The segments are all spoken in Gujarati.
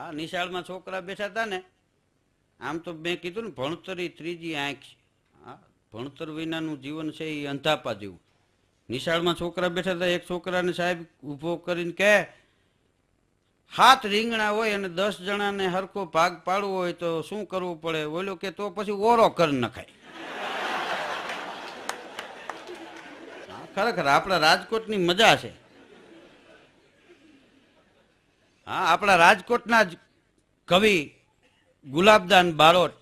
હા, નિશાળમાં છોકરા બેઠા હતા ને, આમ તો મેં કીધું ને ભણતર ત્રીજી આંખ છે. હા, ભણતર વિનાનું જીવન છે એ અંધાપા જેવું. નિશાળમાં છોકરા બેઠા હતા, એક છોકરાને સાહેબ ઊભો કરીને કહે, 7 રીંગણા હોય અને 10 જણાને હરખો ભાગ પાડવો હોય તો શું કરવું પડે? બોલ્યો કે તો પછી ઓરો કરી નખાય. ખરેખર આપણા રાજકોટની મજા છે. હા, આપણા રાજકોટના જ કવિ ગુલાબદાન બારોટ,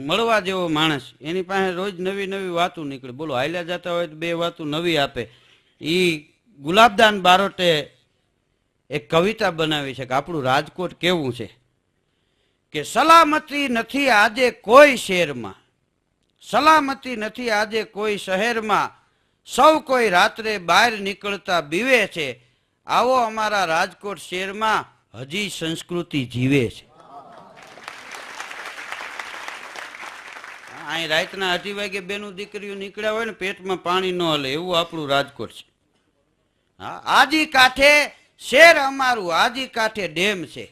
મળવા જેવો માણસ, એની પાસે રોજ નવી નવી વાતો નીકળે. બોલો, હાલ્યા જતા હોય તો 2 વાતો નવી આપે. એ ગુલાબદાન બારોટે એક કવિતા બનાવી છે કે આપણું રાજકોટ કેવું છે. કે સલામતી નથી આજે કોઈ શહેરમાં, સલામતી નથી આજે કોઈ શહેરમાં, સૌ કોઈ રાત્રે બહાર નીકળતા બીવે છે. આવો અમારા રાજકોટ શહેરમાં હજી સંસ્કૃતિ જીવે છે. અહીં રાતના 2:30 વાગે બેનું દીકરીઓ નીકળ્યા હોય ને, પેટમાં પાણી ન હલે એવું આપણું રાજકોટ છે. હા, આજી કાંઠે શહેર અમારું, આજી કાંઠે ડેમ છે.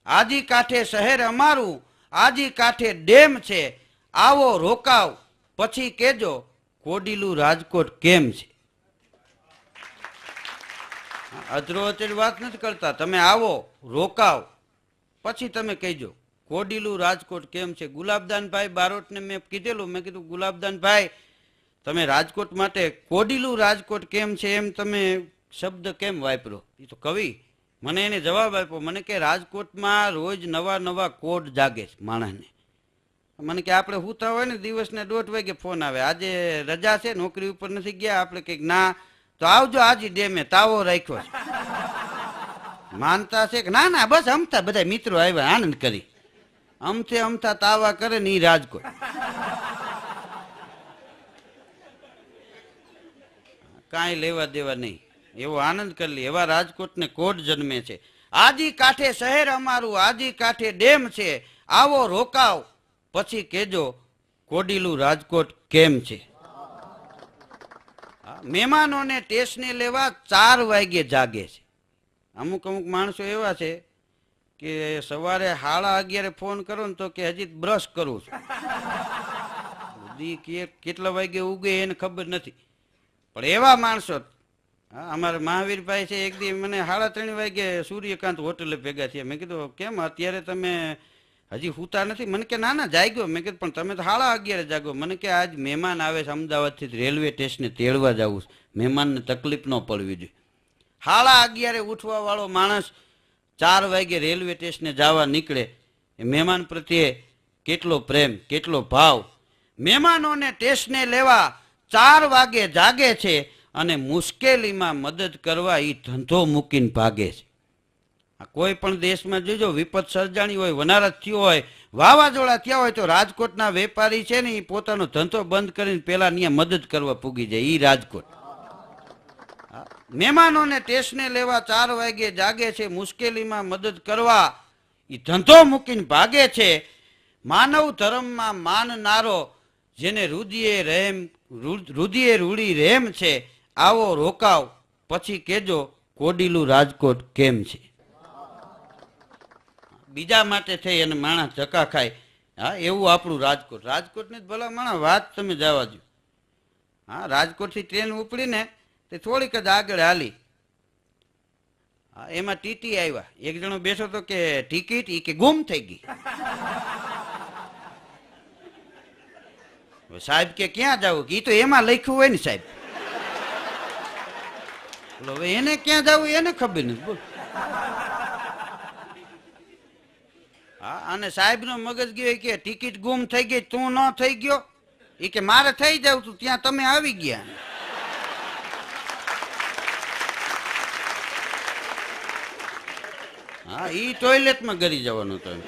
આજી કાંઠે શહેર અમારું, આજી કાંઠે ડેમ છે. આવો રોકાવ પછી કેજો કોડીલું રાજકોટ કેમ છે. અધરો અચેડ વાત નથી કરતા, તમે આવો રોકાવ પછી તમે કહેજો કોડીલું રાજકોટ કેમ છે. ગુલાબદાનભાઈ બારોટને મેં કીધેલું, મેં કીધું ગુલાબદાનભાઈ તમે રાજકોટ માટે કોડીલું રાજકોટ કેમ છે એમ તમે શબ્દ કેમ વાપરો? એ તો કવિ. મને એને જવાબ આપ્યો, મને કે રાજકોટમાં રોજ નવા નવા કોડ જાગે છે માણસને. મને કે આપણે સૂતા હોય ને દિવસને 1:30 વાગે ફોન આવે, આજે રજા છે નોકરી ઉપર નથી ગયા, આપણે કંઈક ના તો આવજો આજી ડેમે તાવો રાખ્યો છે. માનતા છે કે ના ના બસ અમથા બધા મિત્રો આવ્યા આનંદ કરી, અમથે અમથા તાવા કરે ને એ રાજકોટ. કાંઈ લેવા દેવા નહીં, એવો આનંદ કરી લે એવા રાજકોટને કોટ જન્મે છે. આજી કાંઠે શહેર અમારું, આજી કાંઠે ડેમ છે. આવો રોકાવ પછી કેજો કોડીલું રાજકોટ કેમ છે. મહેમાનોને ટેસ્ટને લેવા 4 વાગે જાગે છે. અમુક અમુક માણસો એવા છે કે સવારે 11:30 ફોન કરો ને તો કે હજી બ્રશ કરું છું. કેટલા વાગે ઉગે એને ખબર નથી, પણ એવા માણસો. હા, અમારે મહાવીરભાઈ છે, એક દી મને 3:30 વાગે સૂર્યકાંત હોટલે ભેગા થયા. મેં કીધું કેમ અત્યારે તમે હજી સૂતા નથી? મને કે ના ના જાગ્યો. મેં કીધું પણ તમે તો 11:30 જાગો. મને કે આજ મહેમાન આવે છે અમદાવાદથી, રેલવે સ્ટેશને તેડવા જવું છે, મહેમાનને તકલીફ ન પડવી જોઈએ. 11:30 ઉઠવા વાળો માણસ 4 વાગે રેલવે સ્ટેશને જવા નીકળે, એ મહેમાન પ્રત્યે કેટલો પ્રેમ, કેટલો ભાવ. મહેમાનોને સ્ટેશને લેવા 4 વાગે જાગે છે અને મુશ્કેલીમાં મદદ કરવા એ ધંધો મૂકીને ભાગે છે. કોઈ પણ દેશમાં જોજો વિપત સર્જાણી હોય, વનારત થયો હોય, વાવાઝોડા થયા હોય તો રાજકોટના વેપારી છે ને એ પોતાનો ધંધો બંધ કરીને પેલા ત્યાં મદદ કરવા પૂગી જાય. એ રાજકોટ. મહેમાનોને સ્ટેશને લેવા 4 વાગે જાગે છે, મુશ્કેલીમાં મદદ કરવા એ ધંધો મૂકીને ભાગે છે. માનવ ધર્મમાં માનનારો, જેને રુધિએ રૂડી રેમ છે. આવો રોકાવ પછી કેજો કોડીલું રાજકોટ કેમ છે. બીજા માટે થઈ અને માણસ ધક્કા ખાય. હા, એવું આપણું રાજકોટ. રાજકોટની જ ભલા માણસ વાત તમે જવા દો. હા, રાજકોટથી ટ્રેન ઉપડીને તે થોડીક જ આગળ હાલી. હા, એમાં ટીટી આવ્યા. એક જણો બેઠો તો કે ટિકિટ, એ કે ગુમ થઈ ગઈ. સાહેબ કે ક્યાં જવું? એ તો એમાં લખ્યું હોય ને સાહેબ. હવે એને ક્યાં જવું એને ખબર નથી. બોલ. હા, અને સાહેબ નો મગજ ગયો કે ટિકિટ ગુમ થઈ ગઈ, તું ન થઈ ગયો? એ કે મારે થઈ જાવ તું, ત્યાં તમે આવી ગયા. હા, ઈ ટોયલેટમાં ગરી જવાનું હતું.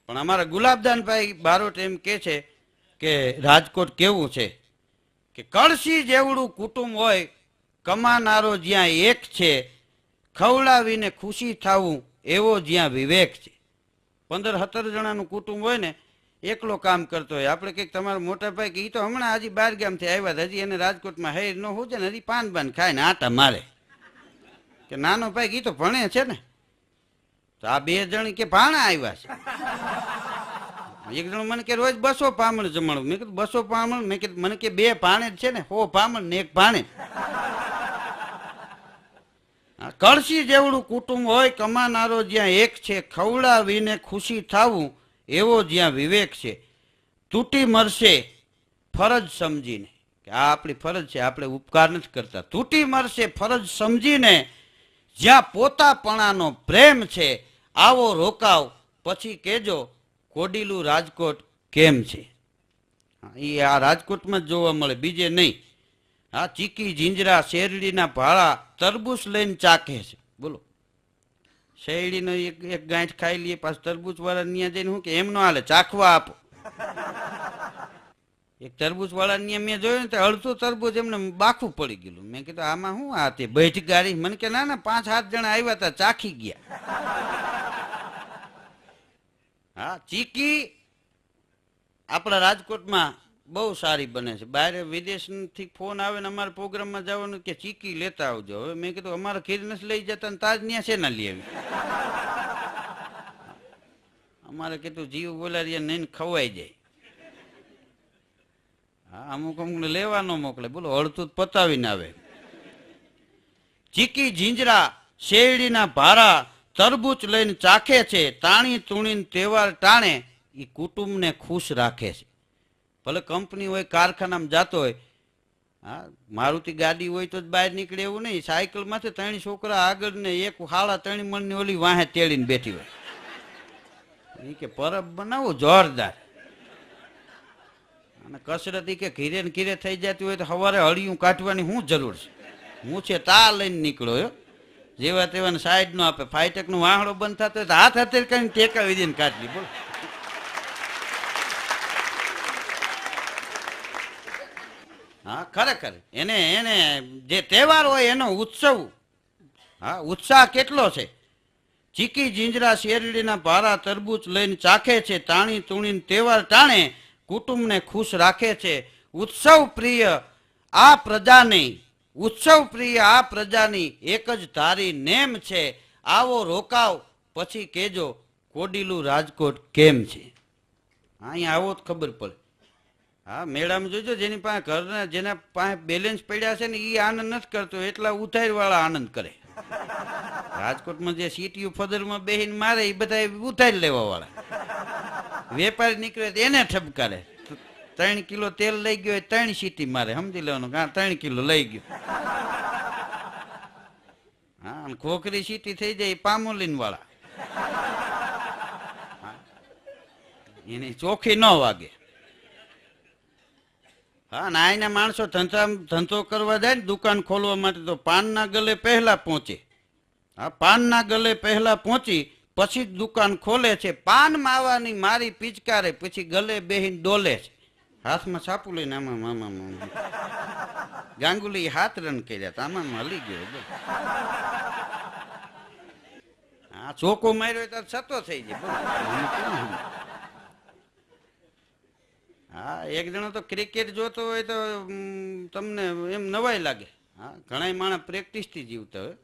પણ અમારા ગુલાબદાનભાઈ બારોટ એમ કે છે કે રાજકોટ કેવું છે કે કળશી જેવડું કુટુંબ હોય, કમાનારો જ્યાં એક છે, ખવડાવીને ખુશી થવું એવો જ્યાં વિવેક છે. 15-17 જણાનું કુટુંબ હોય ને, એકલો કામ કરતો હોય. આપણે કંઈક તમારા મોટા ભાઈ કે એ તો હમણાં હજી 12 ગામથી આવ્યા, હજી એને રાજકોટમાં હેર ન હોય ને, હજી પાન બાન ખાય ને આટા મારે. કે નાનો ભાઈ ઈ તો ભણે છે ને. તો આ 2 જણ કે ભાણા આવ્યા છે. એક જણ મને કે રોજ 200 પામણ જમાડું. મેં કીધું 200 પામણ? મેં કીધું મને કે 2 ભાણે જ છે ને, 100 પામણ ને 1 ભાણે. કળશી જેવડું કુટુંબ હોય કમાનારો જ્યાં એક છે, ખવડાવીને ખુશી થાવું એવો જ્યાં વિવેક છે. તૂટી મરશે ફરજ સમજીને, કે આ આપણી ફરજ છે, આપણે ઉપકાર નથી કરતા. તૂટી મરશે ફરજ સમજીને, જ્યાં પોતાપણાનો પ્રેમ છે, આવો રોકાવ પછી કેજો કોડીલું રાજકોટ કેમ છે. એ આ રાજકોટમાં જ જોવા મળે, બીજે નહીં. હા, ચીકી જીંજરા શેરડીના ભાળા તરબૂચ લઈને ચાખે છે. બોલો, શેરડીનો એક ગાંઠ ખાઈ લઈએ, પાછું તરબૂચ વાળા ત્યાં જઈને શું કે એમ ન હાલે, ચાખવા આપો. એક તરબૂચ વાળા ત્યાં મેં જોયું ને તો અડધું તરબૂચ એમને બાખું પડી ગયેલું. મેં કીધું આમાં શું આ તે બેઠ ગાડી? મને કે ના ના, 5-7 જણા આવ્યા હતા, ચાખી ગયા. હા, ચીકી આપણા રાજકોટમાં બહુ સારી બને છે. બહાર વિદેશથી ફોન આવે ને અમારા પ્રોગ્રામમાં જવાનું કે ચીકી લેતા આવજો. હવે મેં કીધું અમારા ખીર નથી લઈ જતા ને તાજ ત્યાં છે ના લઈ આવી. અમારે કીધું જીવ બોલારીએ નહીં ખવાઈ જાય. હા, અમુક અમુકને લેવા ન મોકલે. બોલો, અડધું પતાવીને આવે. ચીકી જીંજરા શેરડીના ભારા તરબૂચ લઈને ચાખે છે, તાણી તુણીને તહેવાર ટાણે એ કુટુંબને ખુશ રાખે છે. ભલે કંપની હોય, કારખાનામાં જતો હોય, હા, મારુતિ ગાડી હોય તો જ બહાર નીકળે એવું નહીં. સાયકલમાંથી 3 છોકરા આગળ ને 1 3.5 મણની ઓલી વાહે તેડીને બેઠી હોય. એ કે પરબ બનાવો જોરદાર. અને કસરત કે ઘીરે ને ઘીરે થઈ જતી હોય તો સવારે હળિયું કાઢવાની શું જરૂર છે? હું છે તા લઈને નીકળ્યો. જેવા તેવાને સાઈડ નો આપે. ફાઈટેક નો વાહડો બંધ થતો હોય તો હાથ હાથે કરીને ટેકાવી દઈને કાઢલી. બોલો, હા, ખરેખર એને એને જે તહેવાર હોય એનો ઉત્સવ, હા, ઉત્સાહ કેટલો છે. ચીકી જીંજરા શેરડીના ભારા તરબૂચ લઈને ચાખે છે, તાણી તુણીને તહેવાર ટાણે કુટુંબને ખુશ રાખે છે. ઉત્સવ પ્રિય આ પ્રજાની, ઉત્સવ પ્રિય આ પ્રજાની એક જ ધારી નેમ છે. આવો રોકાવ પછી કેજો કોડીલું રાજકોટ કેમ છે. અહીંયા આવો જ ખબર પડે. હા, મેળામાં જોજો જેની પાસે ઘરના જેના પાસે બેલેન્સ પડ્યા છે ને એ આનંદ નથી કરતો, એટલા ઉધારવાળા આનંદ કરે. રાજકોટમાં જે સીટીયુ ફદરમાં બેહીને મારે એ બધા ઉધારી લેવા વાળા. વેપારી નીકળે તો એને ઠપકારે. 3 કિલો તેલ લઈ ગયો 3 સીટી મારે, સમજી લેવાનું. 3 કિલો લઈ ગયો. હા, ખોખરી સીટી થઈ જાય પામોલીન વાળા, એની ચોખ્ખી ન વાગે. હા, ના એના માણસો ધંધો કરવા જાય ને દુકાન ખોલવા માટે તો પાનના ગલે પહેલા પહોંચે. હા, પાનના ગલે પહેલા પહોંચી પછી જ દુકાન ખોલે છે. પાન માવાની મારી પિચકારે પછી ગલે બેહીને ડોલે છે. હાથમાં છાપું લઈને આમાં મામા મામા ગાંગુલી 7 રન કર્યા હતા, આમાં હલી ગયો. હા, ચોકો માર્યો તો છતો થઈ જાય. હા, એક જણો તો ક્રિકેટ જોતો હોય તો તમને એમ નવાઈ લાગે. હા, ઘણા માણસ પ્રેક્ટિસથી જીવતા હોય.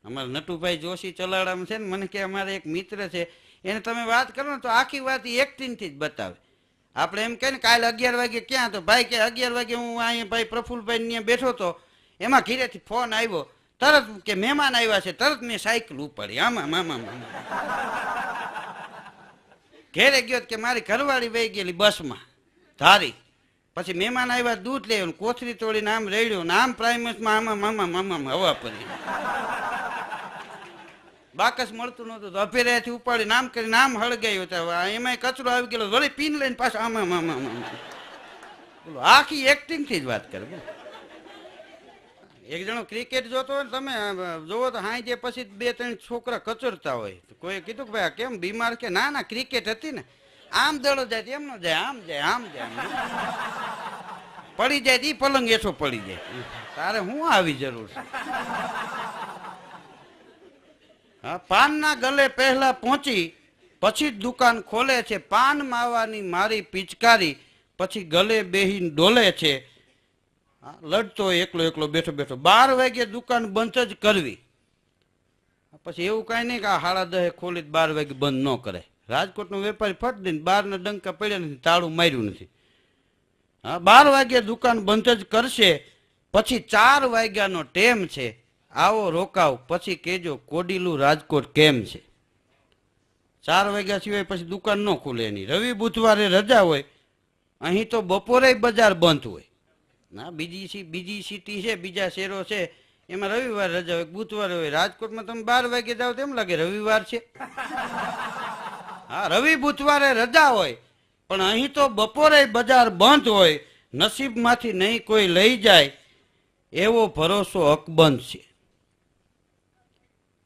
અમારા નટુભાઈ જોશી ચલાડામાં છે ને, મને કે અમારે એક મિત્ર છે, એને તમે વાત કરો ને તો આખી વાત એક્ટિંગથી જ બતાવે. આપણે એમ કહે ને કાલે 11 વાગે ક્યાં? તો ભાઈ કે 11 વાગે હું અહીંયા ભાઈ પ્રફુલભાઈ ત્યાં બેઠો હતો, એમાં ઘીરેથી ફોન આવ્યો, તરત કે મહેમાન આવ્યા છે, તરત મેં સાયકલ ઉપાડી. આમાં મામા મામા ઘેરે ગયો કે મારી ઘરવાળી વહી ગયેલી બસમાં ધારી. પછી મહેમાન આવ્યા દૂધ લેવું, કોથળી તોડીને આમ રેડ્યું, આમ પ્રાઇમસમાં આમાં મામા મામા હવા પડી. બાકસ મળતું નહોતું તો અભેરાથી ઉપાડીને આમ કરીને આમ હળગાયું હતા. એમાં કચરો આવી ગયેલો, વળી પીન લઈને પાછો આમાં મામા મામા. બોલો, આખી એક્ટિંગથી જ વાત કરે. એક જણો ક્રિકેટ જોતો હોય ને તમે જોવો તો હાઈ પછી 2-3 છોકરા કચરતા હોય. કોઈ કીધું કે ભાઈ કેમ બીમાર? કે ના ના ક્રિકેટ હતી ને, આમ દડો જાય એમ ન જાય, આમ જાય આમ જાય, પડી જાય ઈ પલંગ એઠો પડી જાય. તારે હું આવી જરૂર છે? હા, પાનના ગલે પહેલા પહોંચી પછી જ દુકાન ખોલે છે. પાન માવાની મારી પિચકારી પછી ગલે બેહીને ડોલે છે. લડતો એકલો એકલો બેઠો બેઠો. 12 વાગે દુકાન બંધ જ કરવી. પછી એવું કાંઈ નહીં કે આ 10:30 ખોલી 12 વાગે બંધ ન કરે. રાજકોટનો વેપારી ફટ દઈને 12 ડંકા પડ્યા નથી, તાળું માર્યું નથી. હા, 12 વાગ્યે દુકાન બંધ જ કરશે. પછી 4 વાગ્યાનો ટેમ છે, આવો રોકાવ, પછી કેજો કોડીલું રાજકોટ કેમ છે. 4 વાગ્યા સિવાય પછી દુકાન ન ખુલે એની. રવિ બુધવારે રજા હોય, અહીં તો બપોરે બજાર બંધ હોય. ના, બીજી સિટી છે, બીજા શહેરો છે, એમાં રવિવાર રજા હોય, બુધવારે હોય. રાજકોટમાં તમે 12 વાગે જાઓ તેમ લાગે રવિવાર છે. હા, રવિ બુધવારે રજા હોય, પણ અહીં તો બપોરે બજાર બંધ હોય. નસીબમાંથી નહીં કોઈ લઈ જાય એવો ભરોસો અકબંધ છે.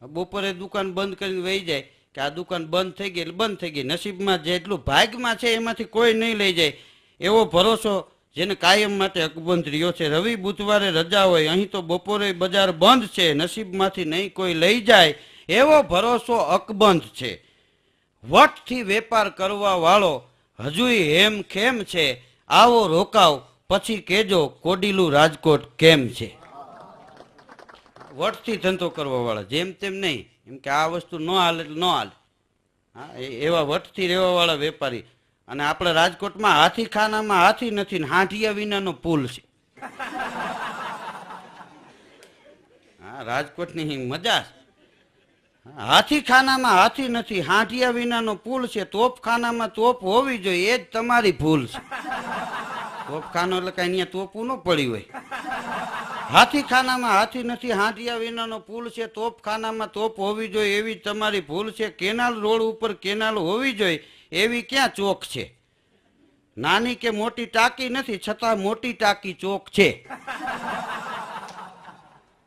બપોરે દુકાન બંધ કરીને વહી જાય કે આ દુકાન બંધ થઈ ગઈ એટલે બંધ થઈ ગઈ. નસીબમાં જેટલું ભાગમાં છે એમાંથી કોઈ નહીં લઈ જાય એવો ભરોસો જેને કાયમ માટે અકબંધ રહ્યો છે. રવિ બુધવારે રજા હોય, અહીં તો બપોરે બજાર બંધ છે, નસીબમાંથી નહીં કોઈ લઈ જાય એવો ભરોસો અકબંધ છે. વટથી વેપાર કરવા વાળો હજુય હેમ ખેમ છે, આવો રોકાવ, પછી કેજો કોડીલું રાજકોટ કેમ છે. વટથી ધંધો કરવા વાળા, જેમ તેમ નહીં, એમ કે આ વસ્તુ ન હાલે એટલે ન હાલે. હા, એવા વટથી રહેવા વાળા વેપારી. અને આપણે રાજકોટમાં હાથીખાનામાં હાથી નથી ને હાંઠિયા વિનાનો પુલ છે. હા, રાજકોટની મજા છે. હાથીખાનામાં હાથી નથી, હાંઠિયા વિનાનો પુલ છે. તોપખાનામાં તોપ હોવી જોઈએ, એ જ તમારી ભૂલ છે. તોપખાનો એટલે કઈ અહીંયા તોપું ન પડી હોય. હાથીખાનામાં હાથી નથી, હાંઠિયા વિનાનો પુલ છે. તોપખાનામાં તોપ હોવી જોઈએ, એવી તમારી ભૂલ છે. કેનાલ રોડ ઉપર કેનાલ હોવી જોઈએ, એવી ક્યાં ચોક છે. નાની કે મોટી ટાંકી નથી, છતાં મોટી ટાંકી ચોક છે.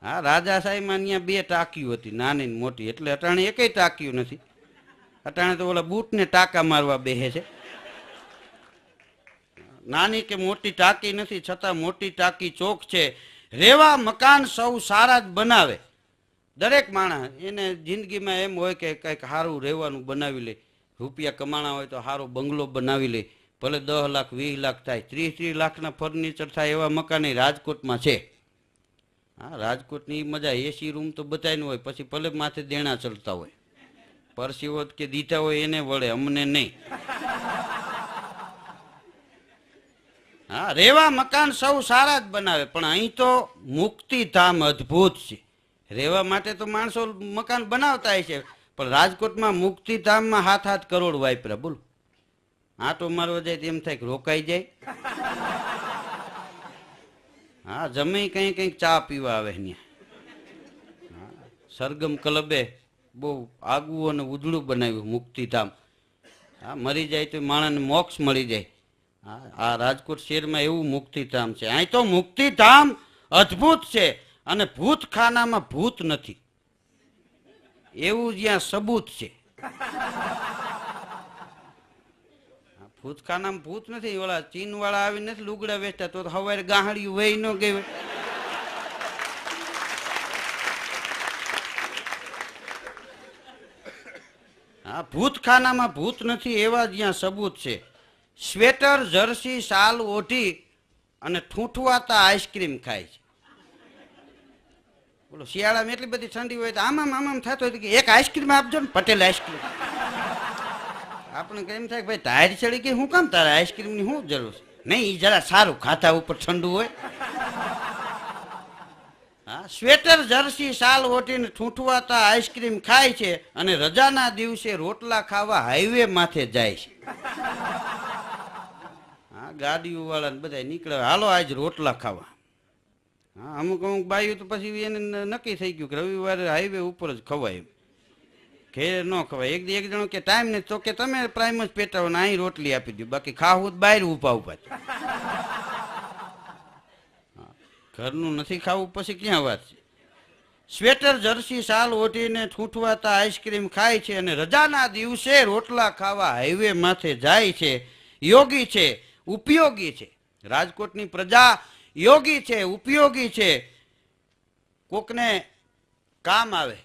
હા, રાજાશાહીમાં અહીંયા 2 ટાંકીઓ હતી, નાની ને મોટી, એટલે અટાણે એકેય ટાંકીઓ નથી. અટાણે તો ઓલા બૂટને ટાંકા મારવા બેસે છે. નાની કે મોટી ટાંકી નથી, છતાં મોટી ટાંકી ચોક છે. રેવા મકાન સૌ સારા જ બનાવે. દરેક માણસ એને જિંદગીમાં એમ હોય કે કંઈક સારું રહેવાનું બનાવી લે. રૂપિયા કમાણા હોય તો સારો બંગલો બનાવી લે, ભલે 10 લાખ 20 લાખ થાય, 30 લાખના ફર્નિચર થાય, એવા મકાન રાજકોટમાં છે. હા, રાજકોટની મજા. એસી રૂમ તો બધાને હોય, પછી ભલે માથે દેણા ચડતા હોય, પરસીવો કે દીધા હોય એને વળે, અમને નહીં. હા, રેવા મકાન સૌ સારા જ બનાવે, પણ અહીં તો મુક્તિધામ અદ્ભુત છે. રહેવા માટે તો માણસો મકાન બનાવતા છે, પણ રાજકોટમાં મુક્તિધામમાં 7-8 કરોડ વાપર્યા. બોલો, આટો મારવા જાય તો એમ થાય કે રોકાઈ જાય. હા, જમી કંઈક ચા પીવા આવે ત્યાં. સરગમ ક્લબે બહુ આગવું અને ઉજળું બનાવ્યું મુક્તિધામ. હા, મરી જાય તો માણસને મોક્ષ મળી જાય. આ રાજકોટ શહેરમાં એવું મુક્તિધામ છે. અહીં તો મુક્તિધામ અદ્ભુત છે, અને ભૂતખાનામાં ભૂત નથી એવું જ્યાં સબૂત છે. ભૂતખાનામાં ભૂત નથી. ઓલા ચીન વાળા આવી નથી લુગડા વેચતા, તો હવારે ગાહડિયું વહી ન ગઈ. હા, ભૂતખાનામાં ભૂત નથી એવા જ્યાં સબૂત છે. સ્વેટર જર્સી શાલ ઓઢી અને ઠૂંઠવાતા આઈસ્ક્રીમ ખાય છે. બોલો, શિયાળામાં એટલી બધી ઠંડી હોય તો આમામ થતો હોય કે એક આઈસ્ક્રીમ આપજો ને, પટેલ આઈસ્ક્રીમ. આપણે કેમ થાય કે ભાઈ ટાયર ચડી ગઈ, હું કામ તારે આઈસ્ક્રીમની શું જરૂર છે? નહીં, એ જરા સારું, ખાતા ઉપર ઠંડુ હોય. હા, સ્વેટર જર્સી શાલ ઓઢીને ઠૂંઠવાતા આઈસ્ક્રીમ ખાય છે, અને રજાના દિવસે રોટલા ખાવા હાઈવે માથે જાય છે. હા, ગાડીઓ વાળા બધા નીકળે, હાલો આજ રોટલા ખાવા. હા, અમુક બાયું તો પછી એને નક્કી થઈ ગયું કે રવિવારે હાઈવે ઉપર જ ખવાય, ઘેર ન ખવાય. એક જણો કે ટાઈમ નથી, તો કે તમે પ્રાઇમ જ પેટાવો ને અહીં રોટલી આપી દો, બાકી ખાવું જ બહાર ઉભા. ઘરનું નથી ખાવું પછી ક્યાં વાત છે. સ્વેટર જર્સી શાલ ઓઢીને ઠૂંઠવાતા આઈસ્ક્રીમ ખાય છે, અને રજાના દિવસે રોટલા ખાવા હાઈવે માથે જાય છે. યોગી છે, ઉપયોગી છે. રાજકોટની પ્રજા યોગી છે, ઉપયોગી છે, કોકને કામ આવે.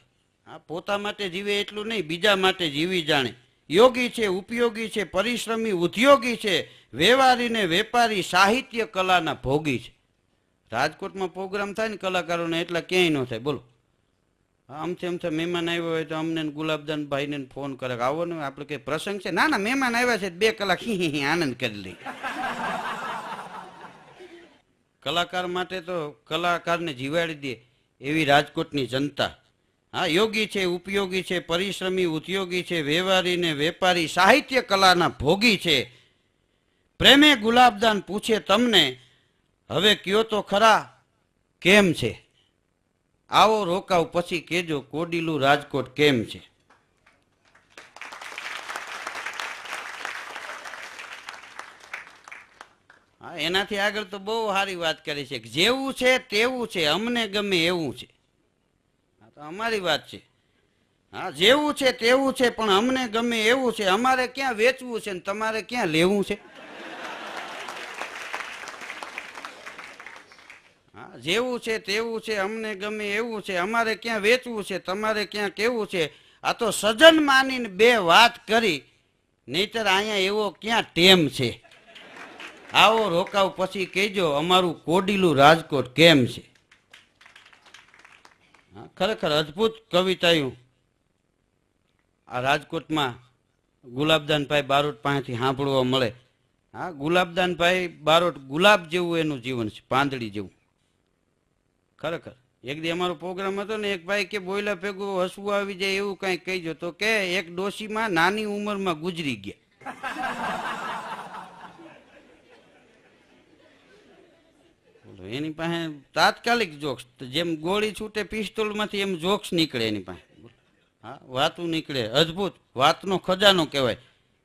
હા, પોતા માટે જીવે એટલું નહીં, બીજા માટે જીવી જાણે. યોગી છે, ઉપયોગી છે, પરિશ્રમી ઉદ્યોગી છે, વ્યવહારીને વેપારી, સાહિત્ય કલાના ભોગી છે. રાજકોટમાં પ્રોગ્રામ થાય ને કલાકારોને એટલા ક્યાંય ન થાય. બોલો, આમથી આમથી મહેમાન આવ્યો હોય તો અમને ગુલાબદાન ભાઈને ફોન કરે કે આવો ને આપણે કઈ પ્રસંગ છે. ના ના, મહેમાન આવ્યા છે 2 કલાક હી આનંદ કરી લઈ. કલાકાર માટે તો કલાકારને જીવાડી દે એવી રાજકોટની જનતા. હા, યોગી છે, ઉપયોગી છે, પરિશ્રમી ઉદ્યોગી છે, વ્યવહારી ને વેપારી, સાહિત્ય કલાના ભોગી છે. પ્રેમે ગુલાબદાન પૂછે તમને, હવે કયો તો ખરા કેમ છે? આવો રોકાવ પછી કેજો કોડીલું રાજકોટ કેમ છે? હા, એનાથી આગળ તો બહુ સારી વાત કરી છે. જેવું છે તેવું છે, અમને ગમે એવું છે. હા, તો અમારી વાત છે. હા, જેવું છે તેવું છે પણ અમને ગમે એવું છે. અમારે ક્યાં વેચવું છે ને તમારે ક્યાં લેવું છે? હા, જેવું છે તેવું છે, અમને ગમે એવું છે. અમારે ક્યાં વેચવું છે, તમારે ક્યાં કેવું છે? આ તો સજન માનીને 2 વાત કરી, નહીતર અહીંયા એવો ક્યાં ટેમ છે? આવો રોકાવ પછી કહેજો અમારું કોડીલું રાજકોટ કેમ છે? હા, ખરેખર અદ્ભુત કવિતાયું આ રાજકોટમાં ગુલાબદાનભાઈ બારોટ પાસેથી સાંભળવા મળે. હા, ગુલાબદાનભાઈ બારોટ ગુલાબ જેવું એનું જીવન છે, પાંદડી જેવું. ખરેખર એક દી અમારો પ્રોગ્રામ હતો ને, એક ભાઈ કે બોયલા ભેગું હસવું આવી જાય એવું કઈ કહીજો, તો કે એક ડોશીમાં નાની ઉંમરમાં ગુજરી ગયા. એની પાસે તાત્કાલિક જોક્સ, જેમ ગોળી છૂટે પિસ્તોલમાંથી એમ જોક્સ નીકળે એની પાસે. હા, વાતું નીકળે. અદ્ભુત વાતનો ખજાનો કહેવાય.